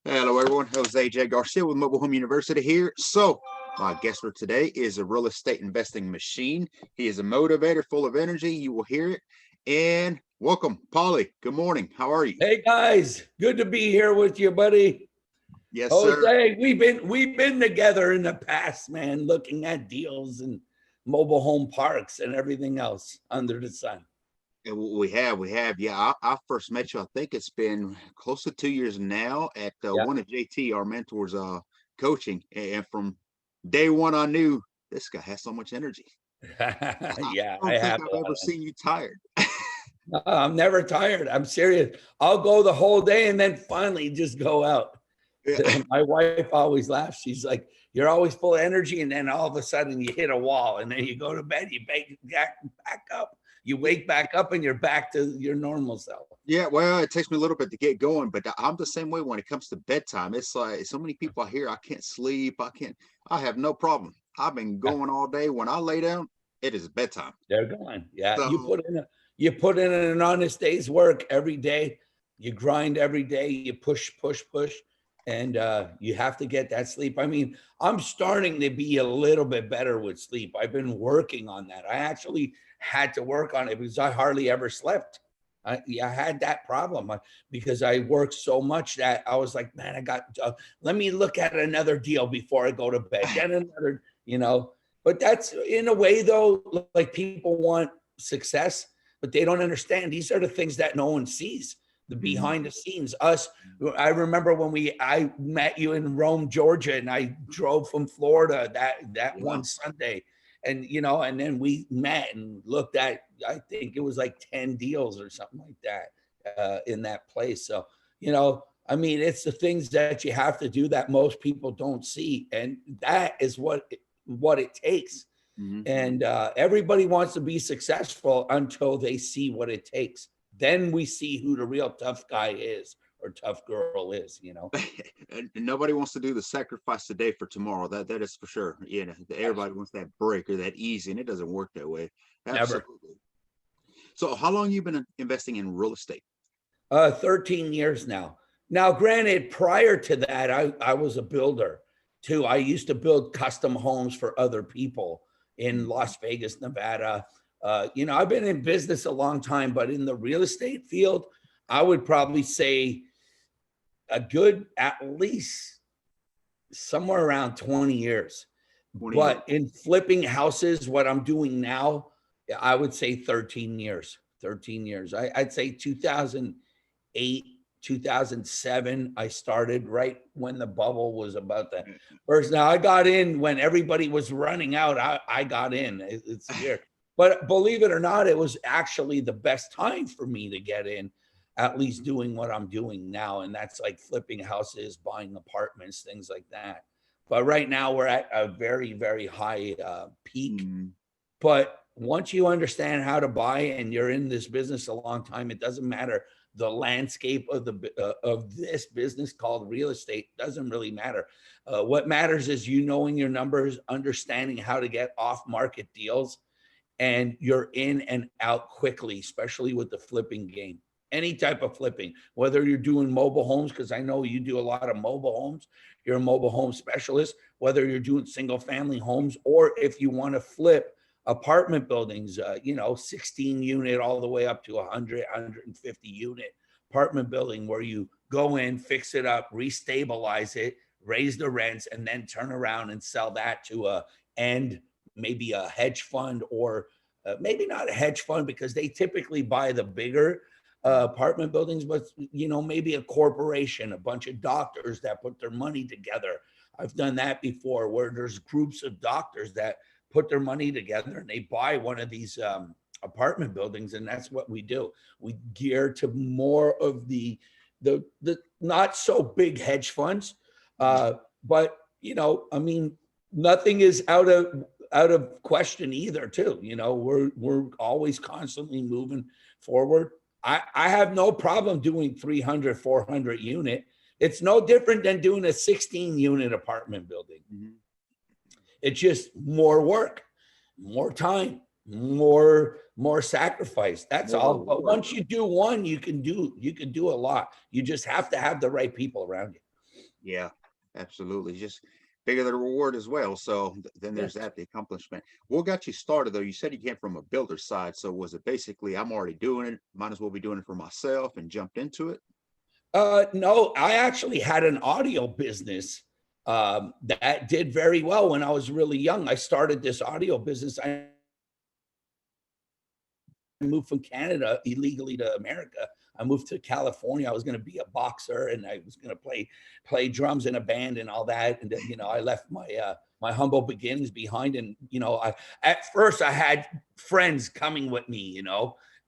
Hello, everyone. Jose J. Garcia with Mobile Home University here. So, my guest for today is a real estate investing machine. He is a motivator full of energy. You will hear it. And welcome, Paulie. Good morning. How are you? Hey guys, good to be here with you, buddy. Yes, sir. Jose, we've been together in the past, man, looking at deals and mobile home parks and everything else under the sun. And we have. Yeah, I first met you. I think it's been close to 2 years now at Yeah. one of JT, our mentors, coaching. And from day one, I knew this guy has so much energy. I Yeah, I don't think have. I've ever seen you tired. I'm never tired. I'm serious. I'll go the whole day and then finally just go out. Yeah. My wife always laughs. She's like, "You're always full of energy, and then all of a sudden you hit a wall, and then you go to bed. You back up. You wake back up, and you're back to your normal self." Yeah, well, it takes me a little bit to get going, but I'm the same way when it comes to bedtime. It's like so many people I hear I can't sleep. I have no problem. I've been Yeah, going all day. When I lay down, it is bedtime. they're going. Yeah, So, you put in an honest day's work every day. You grind every day. You push, and you have to get that sleep. I mean, I'm starting to be a little bit better with sleep. I've been working on that. I actually had to work on it because I hardly ever slept. I had that problem because I worked so much that I was like, man, let me look at another deal before I go to bed. Then another. But that's in a way, though, like people want success, but they don't understand. These are the things that no one sees, the mhm. behind the scenes. I remember when I met you in Rome, Georgia, and I drove from Florida that Yeah. one Sunday, and then we met and looked at, I think it was like 10 deals or something like that in that place. So, I mean, it's the things that you have to do that most people don't see, and that is what it takes. Mhm. And everybody wants to be successful until they see what it takes. Then we see who the real tough guy is or tough girl is. And nobody wants to do the sacrifice today for tomorrow. That is for sure. Everybody wants that break or that easy, and it doesn't work that way. Never. Absolutely. So, how long you been investing in real estate? 13 years now. Now, granted, prior to that, I was a builder too. I used to build custom homes for other people in Mhm. Las Vegas, Nevada. I've been in business a long time, but in the real estate field, I would probably say a good at least somewhere around 20 years. 20 years. But in flipping houses, what I'm doing now, I would say 13 years. 13 years. I'd say 2008, 2007, I started right when the bubble was about to burst. Now, I got in when everybody was running out. I got in. It's weird. But believe it or not, it was actually the best time for me to get in, at least doing what I'm doing now. And that's like flipping houses, buying apartments, things like that. But right now, we're at a very, very high peak. Mhm. But once you understand how to buy and you're in this business a long time, it doesn't matter the landscape of this business called real estate doesn't really matter. What matters is you knowing your numbers, understanding how to get off market deals, and you're in and out quickly, especially with the flipping game. Any type of flipping, whether you're doing mobile homes, because I know you do a lot of mobile homes, you're a mobile home specialist, whether you're doing single family homes, or if you want to flip apartment buildings, 16 unit all the way up to 100, 150 unit apartment building where you go in, fix it up, restabilize it, raise the rents, and then turn around and sell that to a end, maybe a hedge fund or maybe not a hedge fund because they typically buy the bigger apartment buildings, but maybe a corporation, a bunch of doctors that put their money together. I've done that before, where there's groups of doctors that put their money together and they buy one of these apartment buildings, and that's what we do. We gear to more of the not so big hedge funds, uh, but I mean, nothing is out of question either. Too, we're always constantly moving forward. I have no problem doing 300, 400 unit. It's no different than doing a 16 unit apartment building. Mhm. It's just more work, more time, more sacrifice. That's More all. But reward. once you do one, you can do a lot. You just have to have the right people around you. Yeah, absolutely. Just bigger the reward as well. So then Yeah. there's that, the accomplishment. What got you started though? You said you came from a builder side. So was it basically, I'm already doing it, might as well be doing it for myself, and jumped into it? No, I actually had an audio business that did very well when I was really young. I started this audio business. I moved from Canada illegally to America. I moved to California. I was going to be a boxer and I was going to play drums in a band and all that. And then, I left my humble beginnings behind. And I at first I had friends coming with me.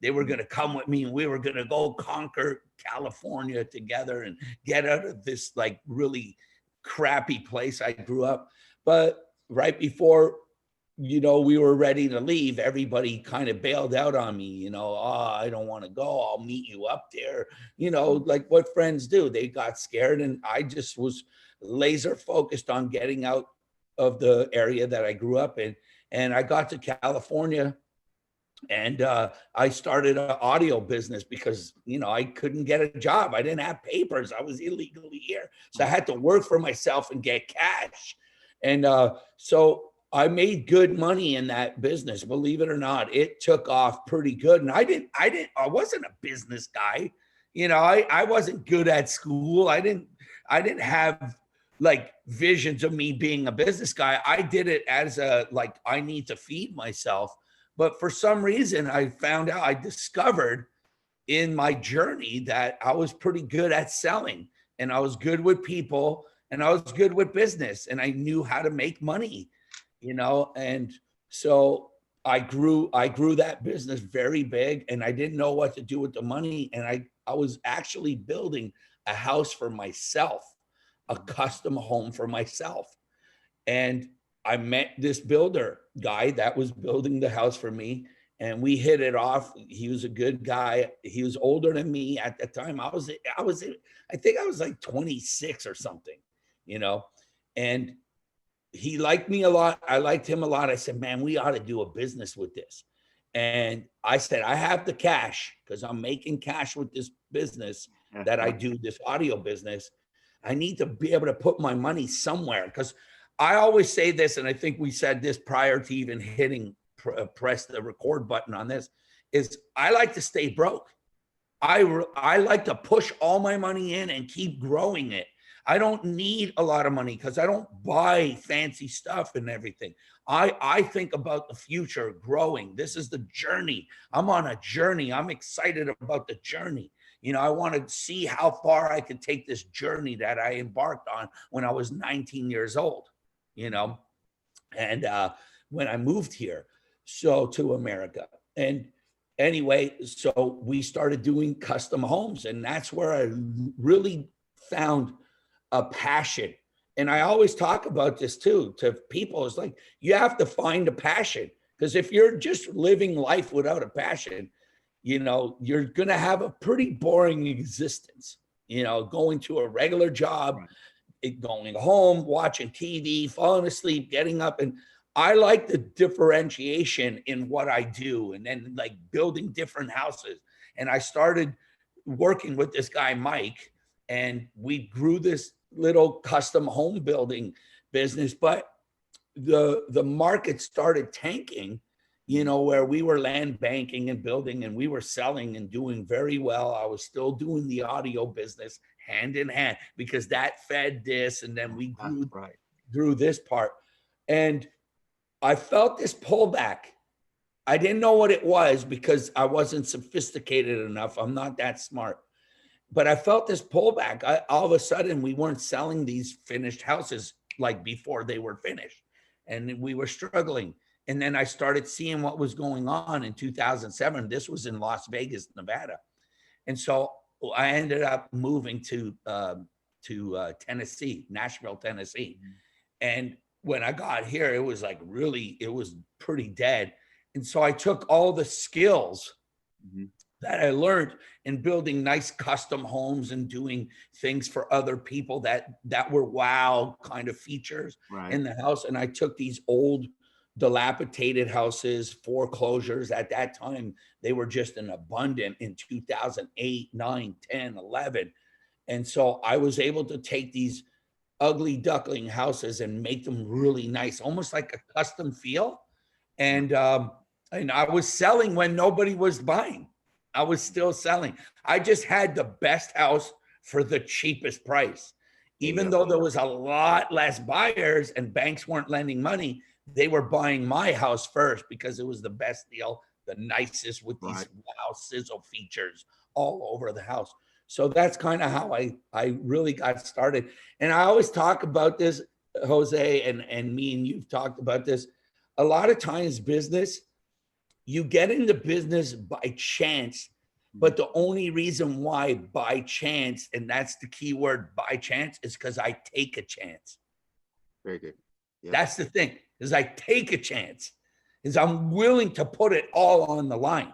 They were going to come with me and we were going to go conquer California together and get out of this like really crappy place I grew up. But right before we were ready to leave, everybody kind of bailed out on me, oh, I don't want to go. I'll meet you up there, like what friends do. They got scared. And I just was laser focused on getting out of the area that I grew up in. And I got to California and I started an audio business because, I couldn't get a job. I didn't have papers. I was illegally here. So I had to work for myself and get cash. And so I made good money in that business. Believe it or not, it took off pretty good. And I wasn't a business guy. I wasn't good at school. I didn't have like visions of me being a business guy. I did it as like, I need to feed myself. But for some reason, I discovered in my journey that I was pretty good at selling and I was good with people and I was good with business and I knew how to make money, and so I grew that business very big and I didn't know what to do with the money. And I was actually building a house for myself, a custom home for myself. And I met this builder guy that was building the house for me, and we hit it off. He was a good guy. He was older than me at the time. I think I was like 26 or something, you know, and he liked me a lot. I liked him a lot. I said, man, we ought to do a business with this. And I said, I have the cash because I'm making cash with this business Yeah, that I right. do, this audio business. I need to be able to put my money somewhere because I always say this, and I think we said this prior to even hitting press the record button on this, is I like to stay broke. I like to push all my money in and keep growing it. I don't need a lot of money because I don't buy fancy stuff and everything. I think about the future growing. This is the journey. I'm on a journey. I'm excited about the journey. I want to see how far I can take this journey that I embarked on when I was 19 years old, you know, and when I moved here, so to America. And anyway, so we started doing custom homes, and that's where I really found a passion. And I always talk about this too to people. It's like you have to find a passion because if you're just living life without a passion, you're going to have a pretty boring existence, going to a regular job, Right. going home, watching TV, falling asleep, getting up. And I like the differentiation in what I do and then like building different houses. And I started working with this guy, Mike, and we grew this little custom home building business. But the market started tanking, where we were land banking and building and we were selling and doing very well. I was still doing the audio business hand in hand because that fed this, and then we Right. grew this part. And I felt this pullback. I didn't know what it was because I wasn't sophisticated enough. I'm not that smart. But I felt this pullback. All of a sudden, we weren't selling these finished houses like before they were finished. And we were struggling. And then I started seeing what was going on in 2007. This was in Las Vegas, Nevada. And so I ended up moving to Tennessee, Nashville, Tennessee. Mhm. And when I got here, it was pretty dead. And so I took all the skills Mhm. that I learned in building nice custom homes and doing things for other people that were wow kind of features Right. in the house. And I took these old dilapidated houses, foreclosures at that time, they were just an abundant in 2008, 9, 10, 11. And so I was able to take these ugly duckling houses and make them really nice, almost like a custom feel. And I was selling when nobody was buying. I was still selling. I just had the best house for the cheapest price. There you Even go. though there was a lot less buyers and banks weren't lending money, they were buying my house first because it was the best deal, the nicest, with these Right. wow sizzle features all over the house. So that's kind of how I really got started. And I always talk about this, Jose, and me and you've talked about this. A lot of times business, you get into business by chance, but the only reason why by chance, and that's the key word, by chance, is because I take a chance. Very good. Yep. That's the thing, is I take a chance, is I'm willing to put it all on the line,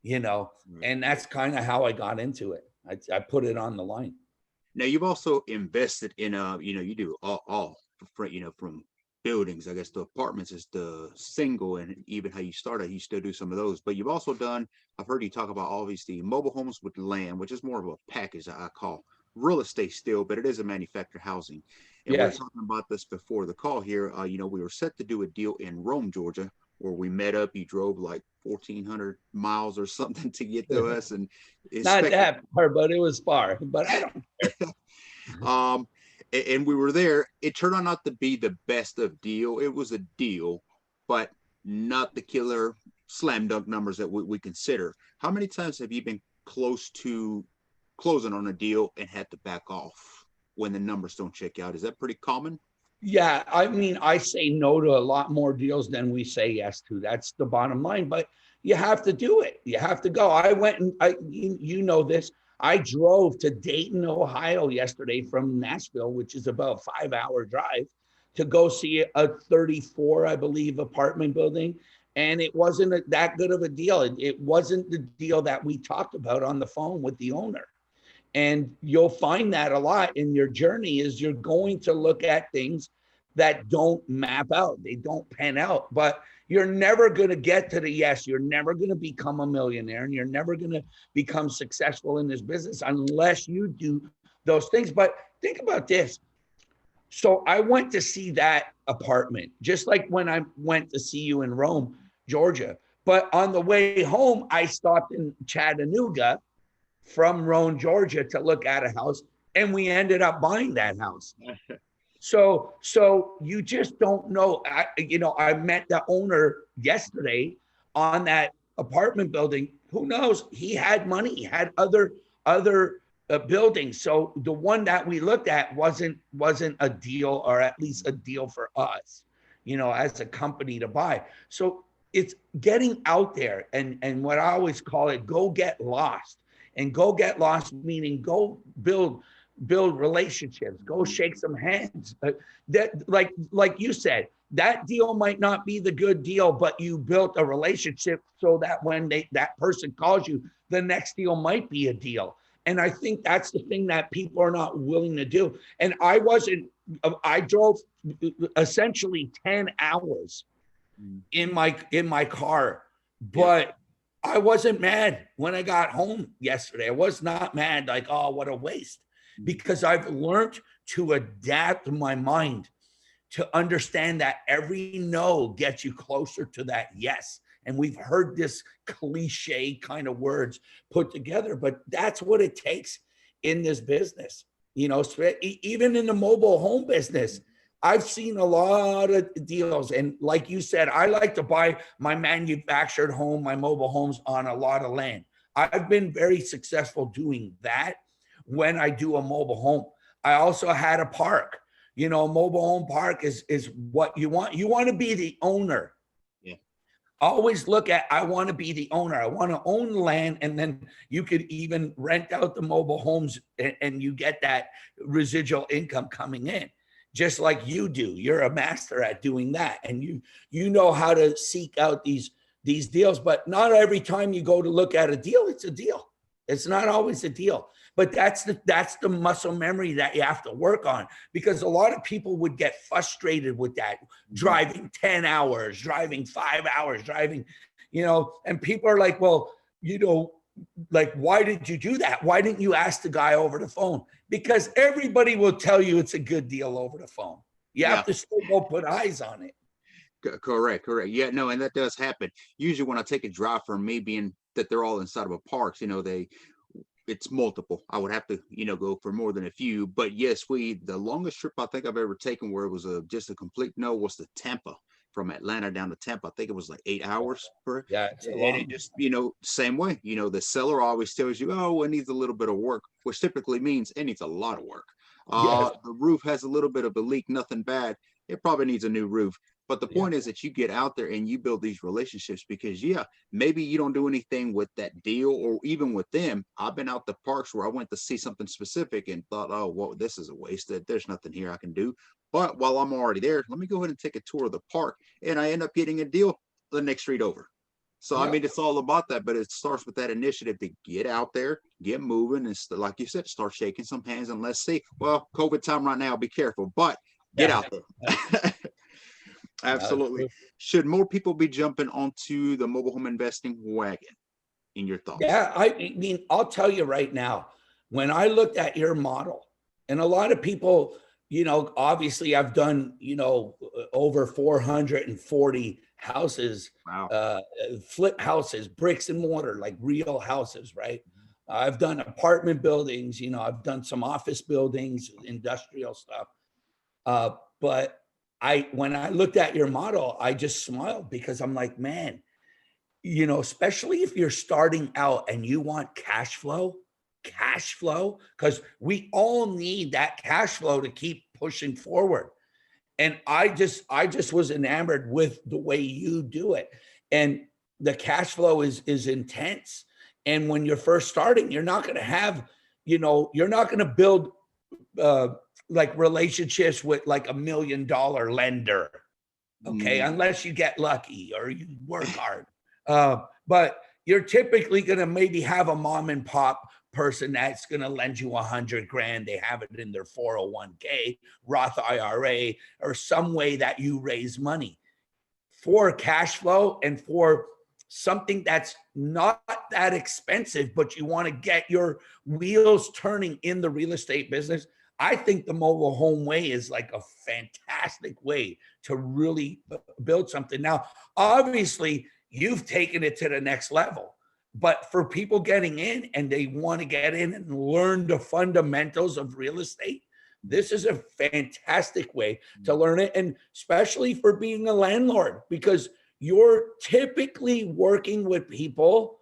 and that's kind of how I got into it. I put it on the line. Now you've also invested in you do all for, from buildings, I guess the apartments is the single, and even how you started, you still do some of those. But you've also done, I've heard you talk about obviously mobile homes with land, which is more of a package I call real estate still, but it is a manufactured housing. And we were Yes. talking about this before the call here. We were set to do a deal in Rome, Georgia, where we met up. You drove like 1,400 miles or something to get to us, and Not inspect. that far, but it was far. But I don't. And we were there. It turned out not to be the best of deal. It was a deal, but not the killer slam dunk numbers that we consider. How many times have you been close to closing on a deal and had to back off when the numbers don't check out? Is that pretty common? Yeah, I mean, I say no to a lot more deals than we say yes to. That's the bottom line. But you have to do it. You have to go. I went and you know this. I drove to Dayton, Ohio yesterday from Nashville, which is about a 5-hour drive, to go see a 34, I believe, apartment building. And it wasn't that good of a deal. It wasn't the deal that we talked about on the phone with the owner. And you'll find that a lot in your journey is you're going to look at things that don't map out. They don't pan out, but you're never going to get to the yes. You're never going to become a millionaire, and you're never going to become successful in this business unless you do those things. But think about this. So I went to see that apartment, just like when I went to see you in Rome, Georgia. But on the way home, I stopped in Chattanooga from Rome, Georgia, to look at a house, and we ended up buying that house. So you just don't know. I met the owner yesterday on that apartment building. Who knows? He had money. He had other buildings. So the one that we looked at wasn't a deal, or at least a deal for us, as a company to buy. So it's getting out there, and what I always call it, go get lost. And go get lost, meaning go build relationships, go shake some hands. That like you said, that deal might not be the good deal, but you built a relationship so that when that person calls you, the next deal might be a deal. And I think that's the thing that people are not willing to do. And I drove essentially 10 hours in my car, but I wasn't mad when I got home yesterday. I was not mad like, oh, what a waste, because I've learned to adapt my mind to understand that every no gets you closer to that yes. And we've heard this cliche kind of words put together, but that's what it takes in this business. Even in the mobile home business, I've seen a lot of deals. And like you said, I like to buy my manufactured home, my mobile homes on a lot of land. I've been very successful doing that when I do a mobile home. I also had a park. A mobile home park is what you want. You want to be the owner. Yeah. Always look at, I want to be the owner. I want to own the land, and then you could even rent out the mobile homes, and you get that residual income coming in. Just like you do. You're a master at doing that. And you know how to seek out these deals, but not every time you go to look at a deal, it's a deal. It's not always a deal. But that's the muscle memory that you have to work on, because a lot of people would get frustrated with that, driving 10 hours, driving 5 hours, driving, and people are like, well, like, why did you do that? Why didn't you ask the guy over the phone? because everybody will tell you it's a good deal over the phone. You Yeah. have to still go put eyes on it. Correct. Yeah, no, and that does happen. Usually when I take a drive, for me being that they're all inside of a park, it's multiple. I would have to, go for more than a few. But yes, the longest trip I think I've ever taken where it was just a complete no was to Tampa, from Atlanta down to Tampa. I think it was like 8 hours per. Yeah, it's a And long. it just, same way, the seller always tells you, oh, it needs a little bit of work, which typically means it needs a lot of work. Yes. The roof has a little bit of a leak, nothing bad. It probably needs a new roof. But the Yeah. point is that you get out there and you build these relationships because, yeah, maybe you don't do anything with that deal or even with them. I've been out to parks where I went to see something specific and thought, oh, well, this is a waste. There's nothing here I can do. But while I'm already there, let me go ahead and take a tour of the park. And I end up getting a deal the next street over. So, I Yeah. mean, it's all about that, but it starts with that initiative to get out there, get moving, and like you said, start shaking some hands. And let's see. Well, COVID time right now, be careful, but get Yeah. out there. Absolutely. True. Should more people be jumping onto the mobile home investing wagon, in your thoughts? Yeah, I mean, I'll tell you right now, when I looked at your model, and a lot of people, obviously I've done, over 440 houses, Wow. flip houses, bricks and mortar, like real houses, right? I've done apartment buildings, I've done some office buildings, industrial stuff. But when I looked at your model, I just smiled because I'm like, man, especially if you're starting out and you want cash flow, because we all need that cash flow to keep pushing forward. And I just was enamored with the way you do it. And the cash flow is intense. And when you're first starting, you're not going to have, you're not going to build uh, like relationships with like $1 million lender. Okay. Mm, Unless you get lucky or you work hard. But you're typically going to maybe have a mom and pop person that's going to lend you 100 grand. They have it in their 401k, Roth IRA, or some way that you raise money for cash flow and for something that's not that expensive, but you want to get your wheels turning in the real estate business. I think the mobile home way is like a fantastic way to really build something. Now, obviously, you've taken it to the next level. But for people getting in and they want to get in and learn the fundamentals of real estate, this is a fantastic way to learn it. And especially for being a landlord, because you're typically working with people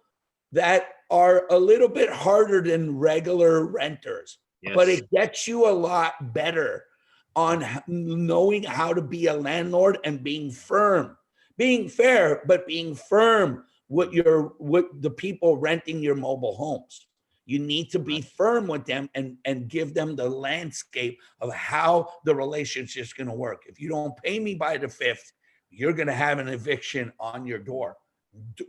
that are a little bit harder than regular renters, but yes. it gets you a lot better on knowing how to be a landlord and being firm, being fair, but being firm with the people renting your mobile homes. You need to be Right. firm with them and give them the landscape of how the relationship's going to work. If you don't pay me by the 5th, you're going to have an eviction on your door.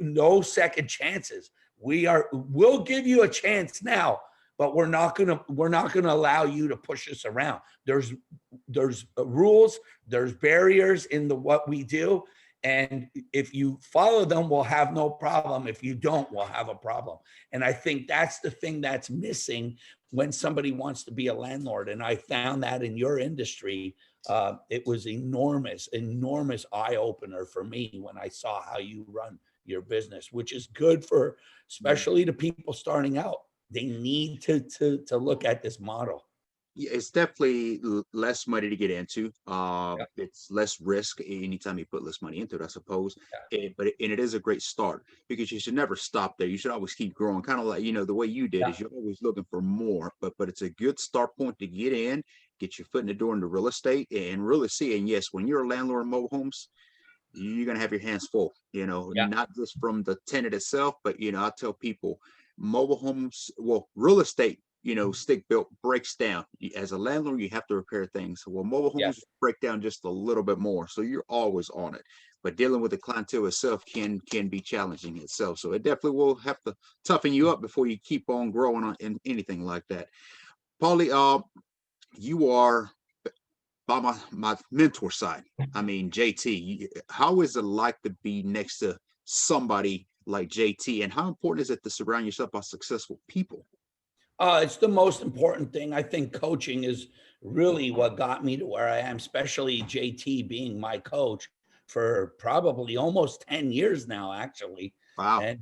No second chances. We'll give you a chance now, but we're not going to allow you to push us around. There's rules, there's barriers in what we do. And if you follow them, we'll have no problem. If you don't, we'll have a problem. And I think that's the thing that's missing when somebody wants to be a landlord. And I found that in your industry, it was enormous eye opener for me when I saw how you run your business, which is good for especially the people starting out. They need to look at this model. Yeah, it's definitely less money to get into. Yeah, It's less risk anytime you put less money into it, I suppose. yeah, And it is a great start because you should never stop there. You should always keep growing, kind of like the way you did yeah, is you're always looking for more. But it's a good start point to get in, get your foot in the door into real estate, and really see. And yes, when you're a landlord of mobile homes, you're gonna have your hands full. yeah, Not just from the tenant itself, but I tell people, mobile homes, well, real estate, stick built breaks down. As a landlord, you have to repair things. Well, mobile yeah. homes break down just a little bit more, so you're always on it. But dealing with the clientele itself can be challenging itself. So it definitely will have to toughen you up before you keep on growing on in anything like that. Paulie, you are by my mentor side. I mean, JT, how is it like to be next to somebody like JT, and how important is it to surround yourself by successful people? It's the most important thing. I think coaching is really what got me to where I am, especially JT being my coach for probably almost 10 years now, actually. Wow. And,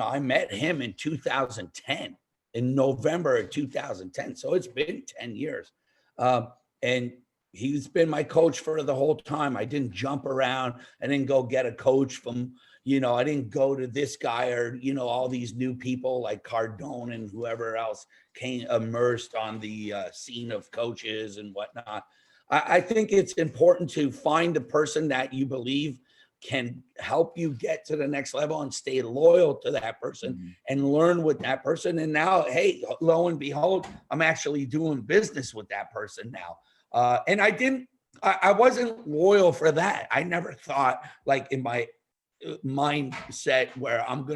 I met him in 2010, in November of 2010. So it's been 10 years. Um, and he's been my coach for the whole time. I didn't jump around. I didn't go get a coach from I didn't go to this guy or, all these new people like Cardone and whoever else came immersed on the scene of coaches and whatnot. I think it's important to find a person that you believe can help you get to the next level and stay loyal to that person Mhm. and learn with that person. And now, hey, lo and behold, I'm actually doing business with that person now. And I wasn't loyal for that. I never thought like in my mindset where I'm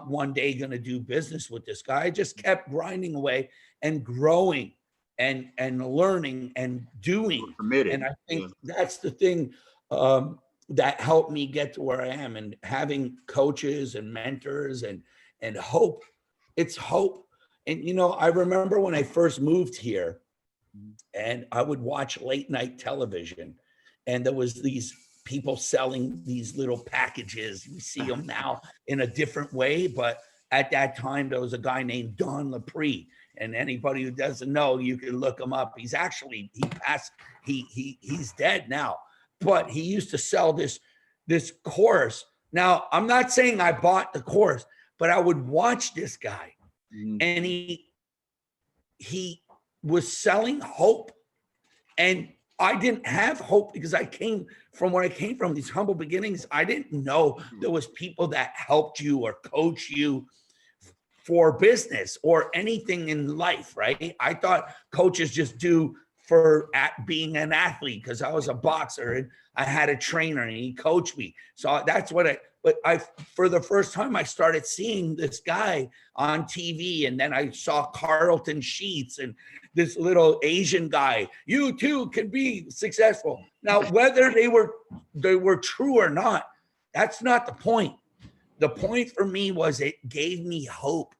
one day gonna do business with this guy. I just kept grinding away and growing and learning and You were doing. And committed. I Yeah. think that's the thing that helped me get to where I am. And having coaches and mentors and hope. It's hope. And I remember when I first moved here, Mhm. and I would watch late night television, and there was these people selling these little packages. You see them now in a different way, but at that time there was a guy named Don Lapre, and anybody who doesn't know, you can look him up. He passed. He's dead now, but he used to sell this course. Now I'm not saying I bought the course, but I would watch this guy, Mhm. and he was selling hope. And I didn't have hope because I came from where I came from, these humble beginnings. I didn't know Mhm. there was people that helped you or coach you for business or anything in life, right? I thought coaches just do for at being an athlete because I was a boxer and I had a trainer and he coached me. So that's what but I, for the first time, I started seeing this guy on TV, and then I saw Carlton Sheets and this little Asian guy. You too can be successful. Now, whether they were true or not, that's not the point. The point for me was it gave me hope.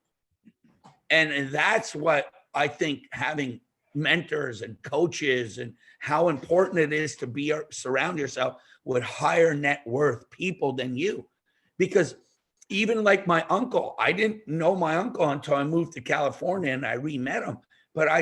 And that's what I think having mentors and coaches and how important it is to surround yourself with higher net worth people than you. Because even like my uncle, I didn't know my uncle until I moved to California and I re-met him. But I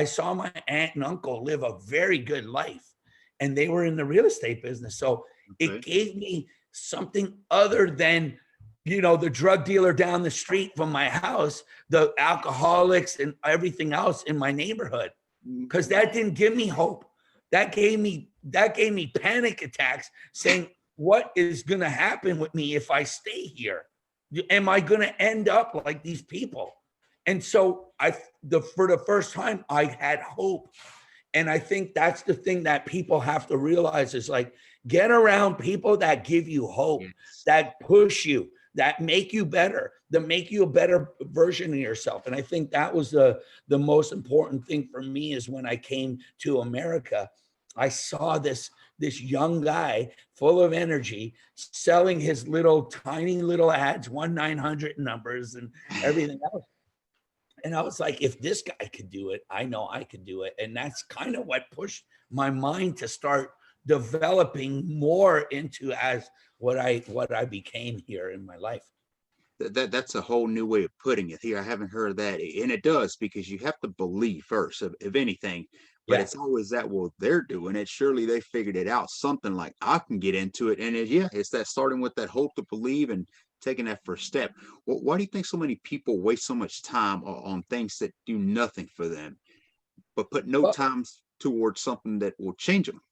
saw my aunt and uncle live a very good life, and they were in the real estate business. So it Okay. gave me something other than the drug dealer down the street from my house, the alcoholics and everything else in my neighborhood, Mhm. because that didn't give me hope. That gave me panic attacks saying, what is going to happen with me if I stay here? Am I going to end up like these people? And so for the first time I had hope. And I think that's the thing that people have to realize is like, get around people that give you hope, Yes. that push you, that make you better, that make you a better version of yourself. And I think that was the most important thing for me is when I came to America, I saw this young guy full of energy selling his little tiny little ads, 1-900 numbers and everything else. And I was like, if this guy could do it, I know I could do it. And that's kind of what pushed my mind to start developing more into as what I became here in my life. That's a whole new way of putting it here. I haven't heard that. And it does because you have to believe first of anything. But Yeah. it's always that, well, they're doing it. Surely they figured it out. Something like I can get into it. And yeah, it's that starting with that hope to believe and taking that first step. Well, why do you think so many people waste so much time on things that do nothing for them, but put no Well, time towards something that will change them?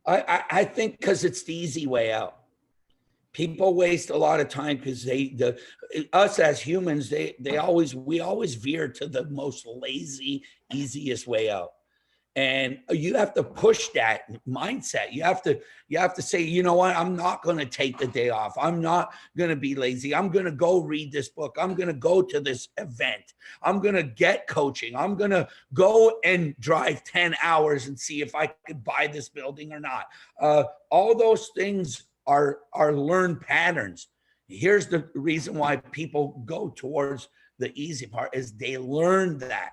I think because it's the easy way out. People waste a lot of time because us as humans, we always veer to the most lazy, easiest way out. And you have to push that mindset. You have to say, you know what, I'm not going to take the day off. I'm not going to be lazy. I'm going to go read this book. I'm going to go to this event. I'm going to get coaching. I'm going to go and drive 10 hours and see if I could buy this building or not. All those things are learned patterns. Here's the reason why people go towards the easy part is they learned that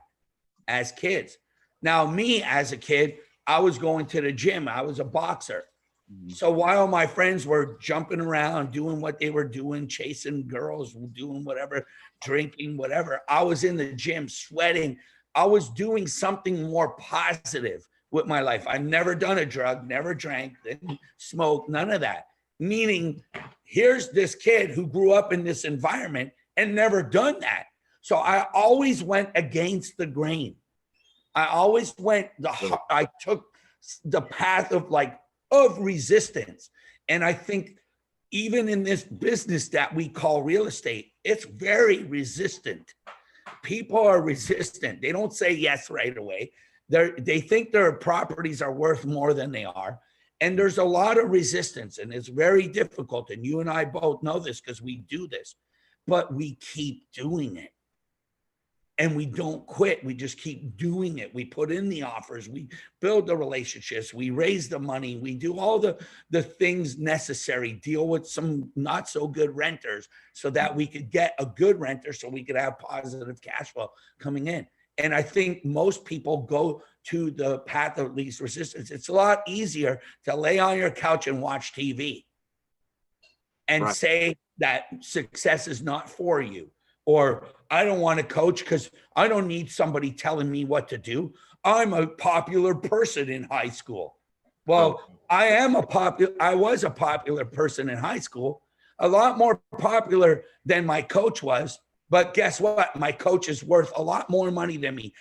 as kids. Now, me as a kid, I was going to the gym. I was a boxer. Mhm. So while my friends were jumping around, doing what they were doing, chasing girls, doing whatever, drinking, whatever, I was in the gym sweating. I was doing something more positive with my life. I've never done a drug, never drank, didn't smoke, none of that. Meaning, here's this kid who grew up in this environment and never done that. So I always went against the grain. I always went I took the path of resistance. And I think even in this business that we call real estate, it's very resistant. People are resistant. They don't say yes right away. They think their properties are worth more than they are. And there's a lot of resistance, and it's very difficult. And you and I both know this because we do this, but we keep doing it. And we don't quit. We just keep doing it. We put in the offers. We build the relationships. We raise the money. We do all the things necessary, deal with some not so good renters so that we could get a good renter so we could have positive cash flow coming in. And I think most people go to the path of least resistance. It's a lot easier to lay on your couch and watch TV and Right. say that success is not for you. Or I don't want to coach because I don't need somebody telling me what to do. I'm a popular person in high school. Well, I was a popular person in high school, a lot more popular than my coach was. But guess what? My coach is worth a lot more money than me.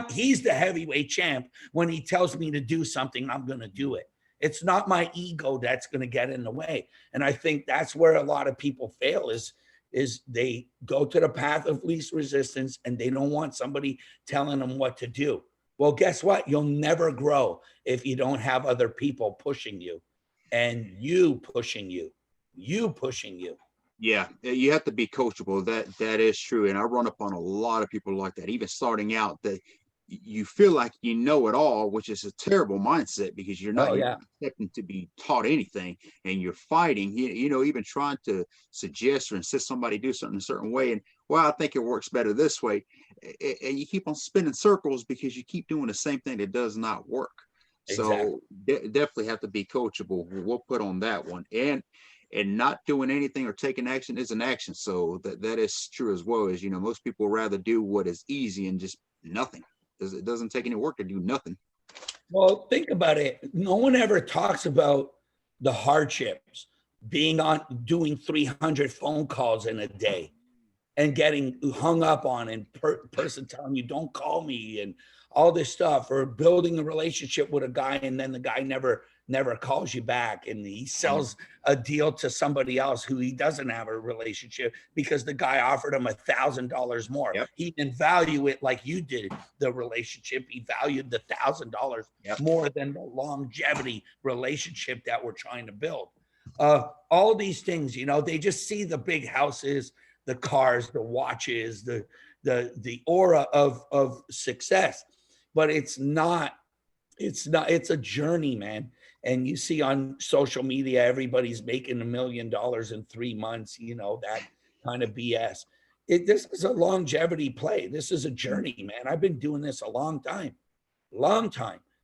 He's the heavyweight champ. When he tells me to do something, I'm going to do it. It's not my ego that's going to get in the way. And I think that's where a lot of people fail is they go to the path of least resistance and they don't want somebody telling them what to do. Well, guess what? You'll never grow if you don't have other people pushing you and you pushing you. Yeah, you have to be coachable. That is true. And I run up on a lot of people like that, even starting out, that you feel like you know it all, which is a terrible mindset because you're Oh, not yeah. expecting to be taught anything, and you're fighting, even trying to suggest or insist somebody do something a certain way. And well, I think it works better this way. And you keep on spinning circles because you keep doing the same thing that does not work. Exactly. So definitely have to be coachable. We'll put on that one. And not doing anything or taking action is an action. So that is true as well. As most people rather do what is easy and just nothing. It doesn't take any work to do nothing. Well, think about it. No one ever talks about the hardships, doing 300 phone calls in a day and getting hung up on, and person telling you don't call me and all this stuff, or building a relationship with a guy and then the guy never calls you back and he sells a deal to somebody else who he doesn't have a relationship because the guy offered him $1,000 more. Yep. He didn't value it like you did the relationship. He valued the $1,000 more than the longevity relationship that we're trying to build. All these things, they just see the big houses, the cars, the watches, the aura of success, but it's a journey, man. And you see on social media, everybody's making $1 million in 3 months, that kind of BS. This is a longevity play. This is a journey, man. I've been doing this a long time.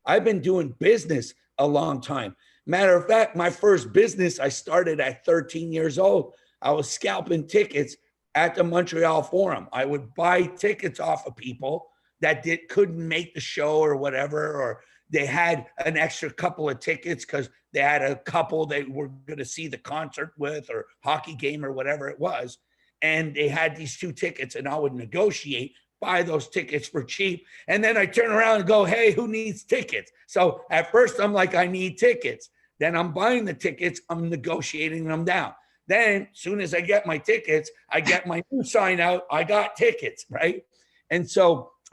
I've been doing business a long time. Matter of fact, my first business, I started at 13 years old. I was scalping tickets at the Montreal Forum. I would buy tickets off of people that couldn't make the show or whatever, or they had an extra couple of tickets because they had a couple they were going to see the concert with or hockey game or whatever it was. And they had these 2 tickets, and I would negotiate, buy those tickets for cheap. And then I turn around and go, hey, who needs tickets? So at first I'm like, I need tickets. Then I'm buying the tickets. I'm negotiating them down. Then as soon as I get my tickets, I get my new sign out. I got tickets, right?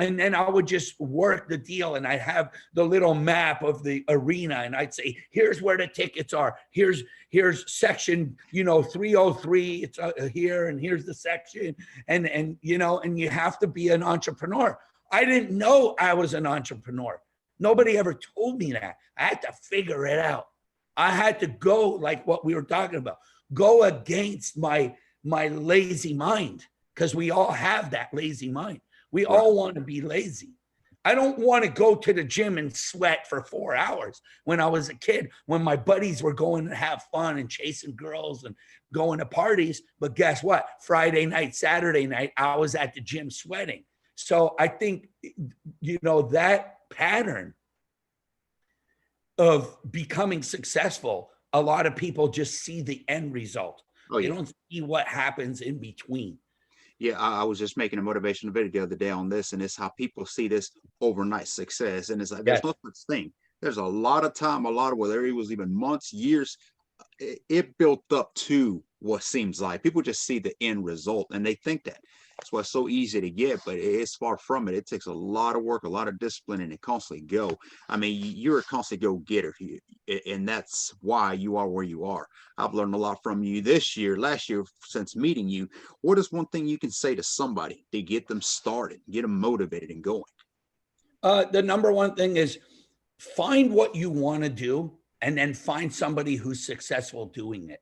And then I would just work the deal, and I'd have the little map of the arena, and I'd say, here's where the tickets are. Here's section, 303. It's here, and here's the section. And you have to be an entrepreneur. I didn't know I was an entrepreneur. Nobody ever told me that. I had to figure it out. I had to go, like what we were talking about, go against my lazy mind, because we all have that lazy mind. We all want to be lazy. I don't want to go to the gym and sweat for 4 hours. When I was a kid, when my buddies were going to have fun and chasing girls and going to parties, but guess what? Friday night, Saturday night, I was at the gym sweating. So I think, that pattern of becoming successful, a lot of people just see the end result. They don't see what happens in between. Yeah, I was just making a motivational video the other day on this, and it's how people see this overnight success. And it's like, there's no such thing. There's a lot of time, whether it was even months, years, it built up to what seems like. People just see the end result and they think that. That's why it's so easy to get, but it's far from it. It takes a lot of work, a lot of discipline, and it constantly go. I mean, you're a constant go-getter, and that's why you are where you are. I've learned a lot from you last year, since meeting you. What is one thing you can say to somebody to get them started, get them motivated and going? The number one thing is find what you want to do and then find somebody who's successful doing it.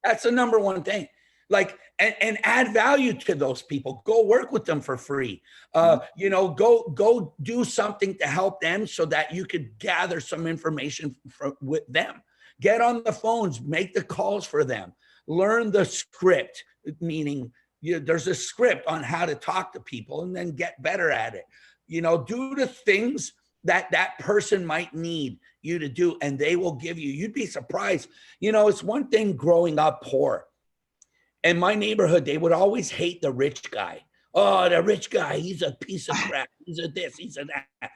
That's the number one thing. Like, and add value to those people. Go work with them for free. Go do something to help them so that you could gather some information with them. Get on the phones, make the calls for them. Learn the script, meaning there's a script on how to talk to people, and then get better at it. Do the things that person might need you to do, and they will give you. You'd be surprised. It's one thing growing up poor. In my neighborhood, they would always hate the rich guy. Oh, the rich guy, he's a piece of crap. He's a this, he's a that.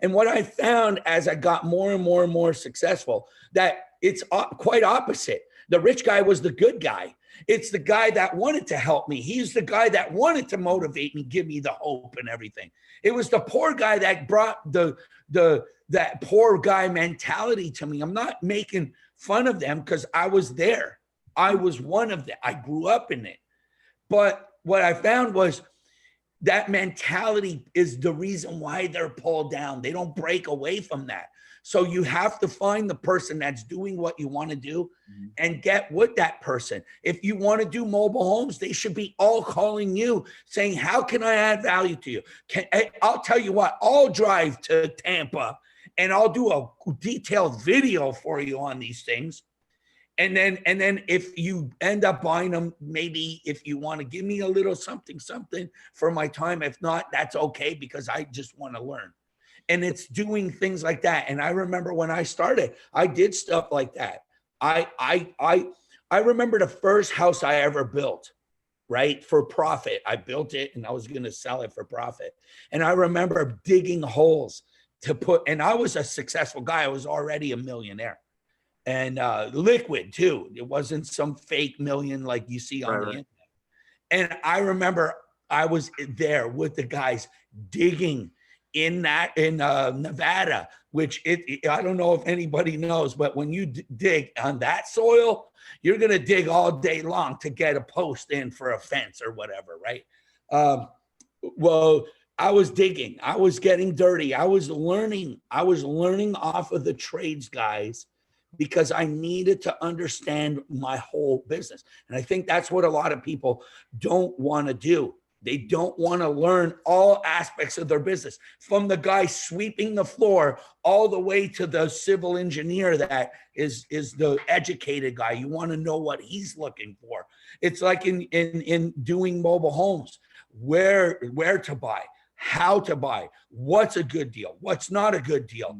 And what I found as I got more and more and more successful, that it's quite opposite. The rich guy was the good guy. It's the guy that wanted to help me. He's the guy that wanted to motivate me, give me the hope and everything. It was the poor guy that brought that poor guy mentality to me. I'm not making fun of them because I was there. I was one of them. I grew up in it. But what I found was that mentality is the reason why they're pulled down. They don't break away from that. So you have to find the person that's doing what you want to do and get with that person. If you want to do mobile homes, they should be all calling you saying, how can I add value to you? I'll tell you what, I'll drive to Tampa and I'll do a detailed video for you on these things. And then if you end up buying them, maybe if you want to give me a little something for my time, if not, that's okay, because I just want to learn. And it's doing things like that. And I remember when I started, I did stuff like that. I remember the first house I ever built, right, for profit. I built it and I was going to sell it for profit. And I remember digging holes to put, and I was a successful guy. I was already a millionaire. And liquid too. It wasn't some fake million like you see on the internet. And I remember I was there with the guys digging in Nevada, which I don't know if anybody knows, but when you dig on that soil, you're going to dig all day long to get a post in for a fence or whatever, right? Well, I was digging. I was getting dirty. I was learning off of the trades guys, because I needed to understand my whole business. And I think that's what a lot of people don't want to do. They don't want to learn all aspects of their business, from the guy sweeping the floor all the way to the civil engineer that is the educated guy. You want to know what he's looking for. It's like in doing mobile homes, where to buy, how to buy, what's a good deal, what's not a good deal,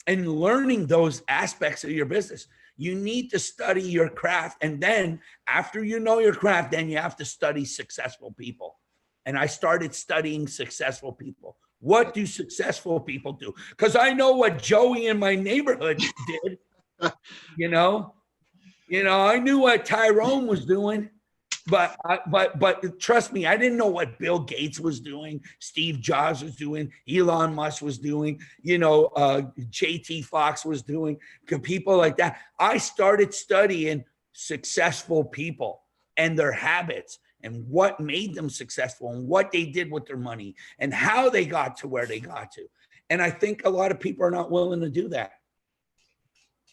and learning those aspects of your business. You need to study your craft. And then after you know your craft, then you have to study successful people. And I started studying successful people. What do successful people do? Because I know what Joey in my neighborhood did. I knew what Tyrone was doing. But trust me, I didn't know what Bill Gates was doing, Steve Jobs was doing, Elon Musk was doing, JT Fox was doing, people like that. I started studying successful people and their habits and what made them successful and what they did with their money and how they got to where they got to. And I think a lot of people are not willing to do that.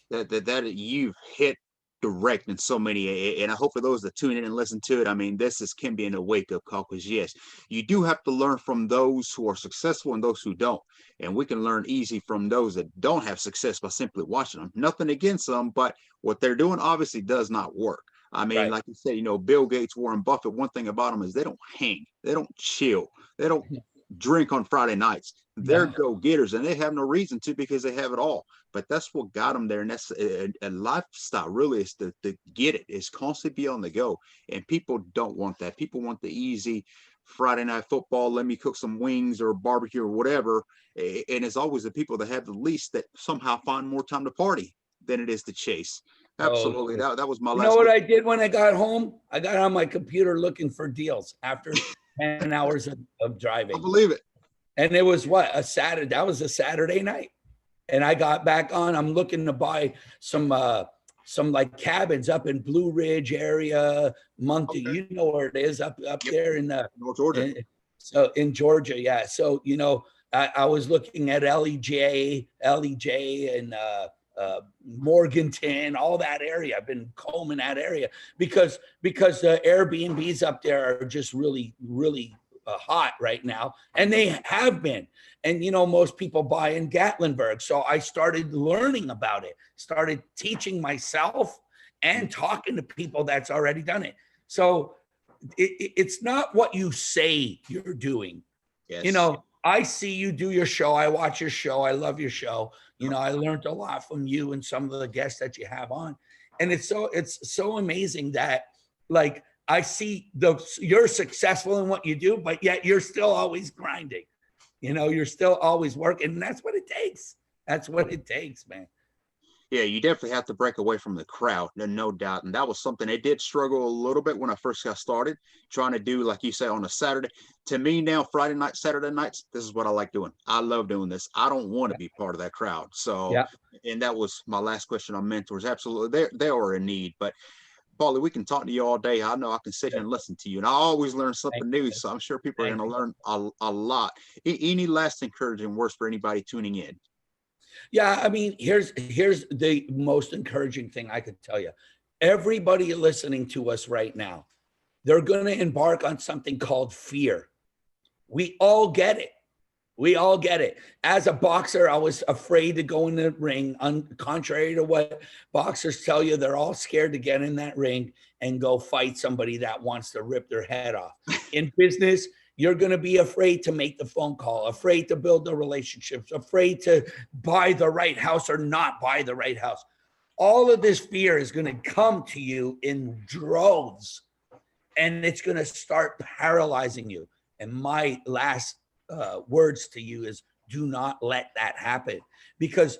That you've hit direct in so many, and I hope for those that tune in and listen to it, I mean, can be a wake up call, because yes, you do have to learn from those who are successful and those who don't, and we can learn easy from those that don't have success by simply watching them. Nothing against them, but what they're doing obviously does not work. I mean, Right. like you said, Bill Gates, Warren Buffett, one thing about them is they don't hang, they don't chill, they don't drink on Friday nights. They're No. go-getters, and they have no reason to, because they have it all. But that's what got them there, and that's a lifestyle. Really, is to get it. Is constantly be on the go, and people don't want that. People want the easy Friday night football. Let me cook some wings or barbecue or whatever. And it's always the people that have the least that somehow find more time to party than it is to chase. Oh, Absolutely. That was my you know last what question. I did when I got home? I got on my computer looking for deals after 10 hours of I driving. believe it. And it was what, a Saturday. That was a Saturday night. And I got back on. I'm looking to buy some like cabins up in Blue Ridge area, Monkey. Okay. You know where it is, up Yep. there North Georgia. so in Georgia, yeah. So I was looking at LEJ, and Morganton, all that area. I've been combing that area because the Airbnbs up there are just really, really hot right now, and they have been. And most people buy in Gatlinburg, so I started learning about it, started teaching myself, and talking to people that's already done it. So it's not what you say you're doing. Yes. I see you do your show. I watch your show. I love your show. I learned a lot from you and some of the guests that you have on. And it's so amazing that, like, I see you're successful in what you do, but yet you're still always grinding. You're still always working. And that's what it takes. That's what it takes, man. Yeah, you definitely have to break away from the crowd, no doubt. And that was something I did struggle a little bit when I first got started, trying to do, like you say, on a Saturday. To me now, Friday night, Saturday nights, this is what I like doing. I love doing this. I don't want to be part of that crowd. So, Yeah. and that was my last question on mentors. Absolutely. They are in need. But Paulie, we can talk to you all day. I know I can sit here and listen to you, and I always learn something new. So I'm sure people are going to learn a lot. Any last encouraging words for anybody tuning in? Yeah, I mean, here's the most encouraging thing I could tell you. Everybody listening to us right now, they're going to embark on something called fear. We all get it. We all get it. As a boxer, I was afraid to go in the ring, contrary to what boxers tell you. They're all scared to get in that ring and go fight somebody that wants to rip their head off. In business, you're going to be afraid to make the phone call, afraid to build the relationships, afraid to buy the right house or not buy the right house. All of this fear is going to come to you in droves, and it's going to start paralyzing you. And my last words to you is, do not let that happen, because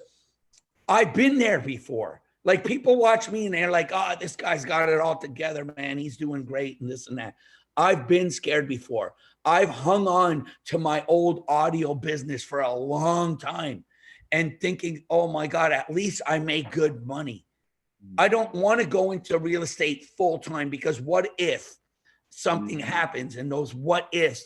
I've been there before. Like, people watch me and they're like, oh, this guy's got it all together, man. He's doing great and this and that. I've been scared before. I've hung on to my old audio business for a long time and thinking, oh my God, at least I make good money. I don't want to go into real estate full time, because what if something happens, and those what ifs,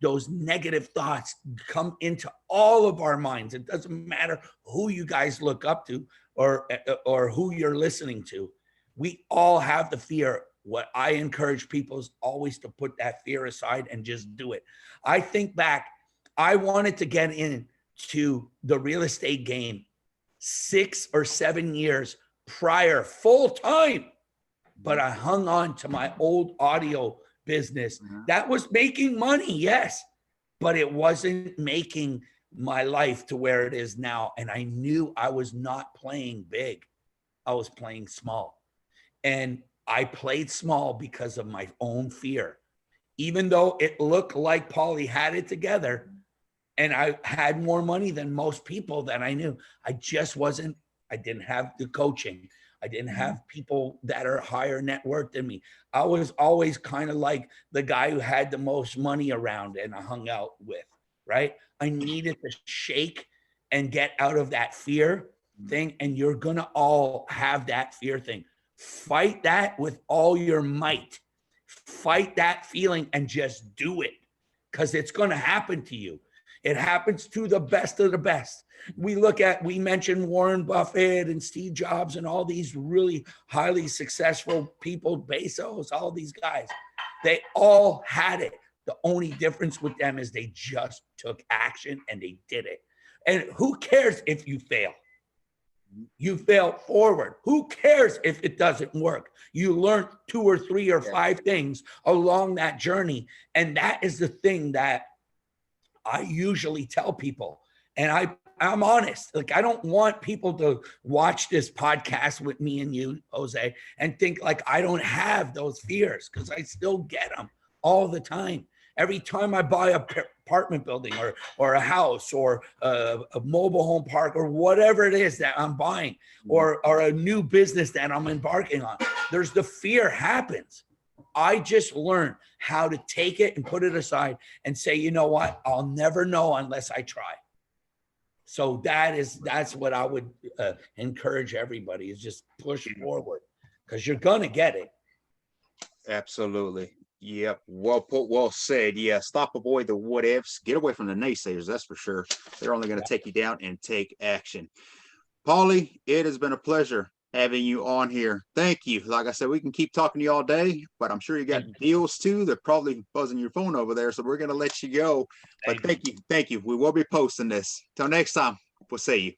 those negative thoughts come into all of our minds. It doesn't matter who you guys look up to or who you're listening to. We all have the fear. What I encourage people is always to put that fear aside and just do it. I think back, I wanted to get into the real estate game 6 or 7 years prior, full time, but I hung on to my old audio business that was making money, yes, but it wasn't making my life to where it is now. And I knew I was not playing big. I was playing small. And I played small because of my own fear. Even though it looked like Paulie had it together and I had more money than most people that I knew, I didn't have the coaching. I didn't have people that are higher net worth than me. I was always kind of like the guy who had the most money around and I hung out with, right? I needed to shake and get out of that fear thing. And you're going to all have that fear thing. Fight that with all your might. Fight that feeling and just do it, because it's going to happen to you. It happens to the best of the best. We mentioned Warren Buffett and Steve Jobs and all these really highly successful people, Bezos, all these guys. They all had it. The only difference with them is they just took action and they did it. And who cares if you fail? You fail forward. Who cares if it doesn't work? You learn 2 or 3 or 5 things along that journey. And that is the thing that I usually tell people. And I'm honest. Like, I don't want people to watch this podcast with me and you, Jose, and think like I don't have those fears, because I still get them all the time. Every time I buy a apartment building or a house or a mobile home park or whatever it is that I'm buying, or a new business that I'm embarking on, there's the fear happens. I just learned how to take it and put it aside and say, you know what? I'll never know unless I try. So that's what I would encourage everybody, is just push forward, because you're going to get it. Absolutely. Yep. Well put, well said. Yeah. Stop, avoid the what ifs, get away from the naysayers. That's for sure. They're only going to take you down and take action. Paulie, it has been a pleasure having you on here. Thank you. Like I said, we can keep talking to you all day, but I'm sure you got deals too. They're probably buzzing your phone over there. So we're going to let you go. But thank you. Thank you. We will be posting this. Till next time, we'll see you.